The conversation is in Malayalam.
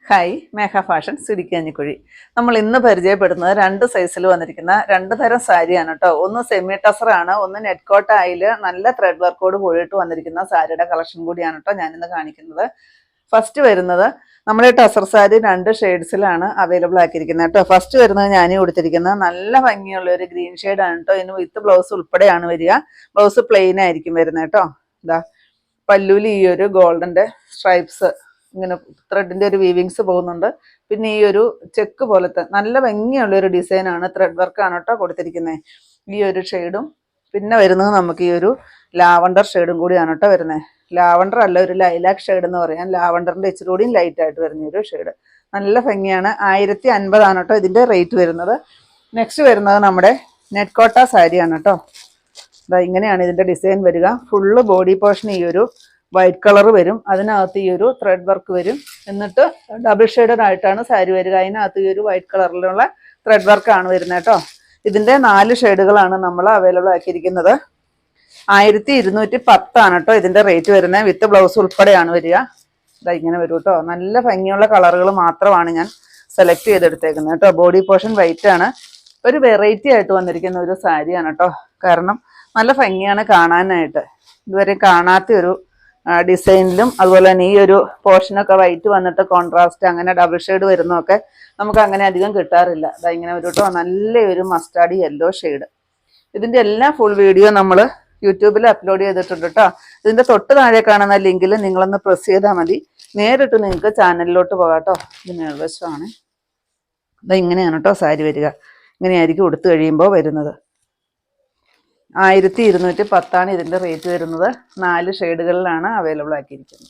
ഹായ് മേഘ ഫാഷൻസ് ഇടുക്കിക്കഞ്ഞിക്കുഴി. നമ്മൾ ഇന്ന് പരിചയപ്പെടുന്നത് 2 സൈസിൽ വന്നിരിക്കുന്ന 2 തരം സാരിയാണ് കേട്ടോ. ഒന്ന് സെമി ടസറാണ്, ഒന്ന് നെറ്റ് കോട്ട ആയിൽ നല്ല ത്രെഡ് വർക്കോട് കൂടിയിട്ട് വന്നിരിക്കുന്ന സാരിയുടെ കളക്ഷൻ കൂടിയാണ് കേട്ടോ ഞാനിന്ന് കാണിക്കുന്നത്. ഫസ്റ്റ് വരുന്നത് നമ്മുടെ ടസർ സാരി 2 ഷെയ്ഡ്സിലാണ് അവൈലബിൾ ആക്കിയിരിക്കുന്നത് കേട്ടോ. ഫസ്റ്റ് വരുന്നത് ഞാൻ കൊടുത്തിരിക്കുന്നത് നല്ല ഭംഗിയുള്ള ഒരു ഗ്രീൻ ഷെയ്ഡാണ് കേട്ടോ. ഇതിന് വിത്ത് ബ്ലൗസ് ഉൾപ്പെടെയാണ് വരിക. ബ്ലൗസ് പ്ലെയിൻ ആയിരിക്കും വരുന്നത് കേട്ടോ. ഇതാ പല്ലൂല് ഈ ഒരു ഗോൾഡന്റെ സ്ട്രൈപ്സ് ഇങ്ങനെ ത്രെഡിന്റെ ഒരു വീവിങ്സ് പോകുന്നുണ്ട്. പിന്നെ ഈ ഒരു ചെക്ക് പോലത്തെ നല്ല ഭംഗിയുള്ള ഒരു ഡിസൈനാണ്, ത്രെഡ് വർക്കാണ് കേട്ടോ കൊടുത്തിരിക്കുന്നത്. ഈ ഒരു ഷെയ്ഡും പിന്നെ വരുന്നത് നമുക്ക് ഈ ഒരു ലാവണ്ടർ ഷെയ്ഡും കൂടിയാണ് കേട്ടോ വരുന്നത്. ലാവണ്ടർ അല്ല, ഒരു ലൈലാക്ക് ഷെയ്ഡ് എന്ന് പറയാം. ലാവണ്ടറിന്റെ ഇച്ചിരി കൂടിയും ലൈറ്റ് ആയിട്ട് വരുന്ന ഒരു ഷെയ്ഡ്, നല്ല ഭംഗിയാണ്. 1050 ആണ് കേട്ടോ ഇതിന്റെ റേറ്റ് വരുന്നത്. നെക്സ്റ്റ് വരുന്നത് നമ്മുടെ നെറ്റ് കോട്ട സാരിയാണ് കേട്ടോ. ഇങ്ങനെയാണ് ഇതിന്റെ ഡിസൈൻ വരിക. ഫുള്ള് ബോഡി പോർഷൻ ഈ ഒരു വൈറ്റ് കളർ വരും, അതിനകത്ത് ഈ ഒരു ത്രെഡ് വർക്ക് വരും. എന്നിട്ട് ഡബിൾ ഷെയ്ഡഡ് ആയിട്ടാണ് സാരി വരിക. അതിനകത്ത് ഈ ഒരു വൈറ്റ് കളറിലുള്ള ത്രെഡ് വർക്കാണ് വരുന്നത് കേട്ടോ. ഇതിന്റെ 4 ഷെയ്ഡുകളാണ് നമ്മൾ അവൈലബിൾ ആക്കിയിരിക്കുന്നത്. 1210 ആണ് കേട്ടോ ഇതിന്റെ റേറ്റ് വരുന്നത്. വിത്ത് ബ്ലൗസ് ഉൾപ്പെടെയാണ് വരിക. ഇങ്ങനെ വരും കേട്ടോ. നല്ല ഭംഗിയുള്ള കളറുകൾ മാത്രമാണ് ഞാൻ സെലക്ട് ചെയ്തെടുത്തേക്കുന്നത് കേട്ടോ. ബോഡി പോർഷൻ വൈറ്റ് ആണ്. ഒരു വെറൈറ്റി ആയിട്ട് വന്നിരിക്കുന്ന ഒരു സാരിയാണ് കേട്ടോ. കാരണം നല്ല ഭംഗിയാണ് കാണാനായിട്ട്. ഇതുവരെ കാണാത്ത ഒരു ഡിസൈനിലും അതുപോലെ തന്നെ ഈ ഒരു പോർഷനൊക്കെ വൈറ്റ് വന്നിട്ട് കോൺട്രാസ്റ്റ് അങ്ങനെ ഡബിൾ ഷെയ്ഡ് വരുന്നതൊക്കെ നമുക്ക് അങ്ങനെ അധികം കിട്ടാറില്ല. ഇങ്ങനെ ഒരു കേട്ടോ നല്ലൊരു മസ്റ്റാർഡ് യെല്ലോ ഷെയ്ഡ്. ഇതിന്റെ എല്ലാ ഫുൾ വീഡിയോ നമ്മൾ യൂട്യൂബിൽ അപ്ലോഡ് ചെയ്തിട്ടുണ്ട് കേട്ടോ. ഇതിന്റെ തൊട്ട് താഴെ കാണുന്ന ലിങ്കിൽ നിങ്ങളൊന്ന് പ്രസ് ചെയ്താൽ മതി, നേരിട്ട് നിങ്ങൾക്ക് ചാനലിലോട്ട് പോകാം കേട്ടോ. ഇത് മേൽവശമാണ്. ഇങ്ങനെയാണ് കേട്ടോ സാരി വരിക. ഇങ്ങനെയായിരിക്കും ഉടുത്തു കഴിയുമ്പോൾ വരുന്നത്. 1210 ആണ് ഇതിന്റെ റേറ്റ് വരുന്നത്. 4 ഷെയ്ഡുകളിലാണ് അവൈലബിൾ ആക്കിയിരിക്കുന്നത്.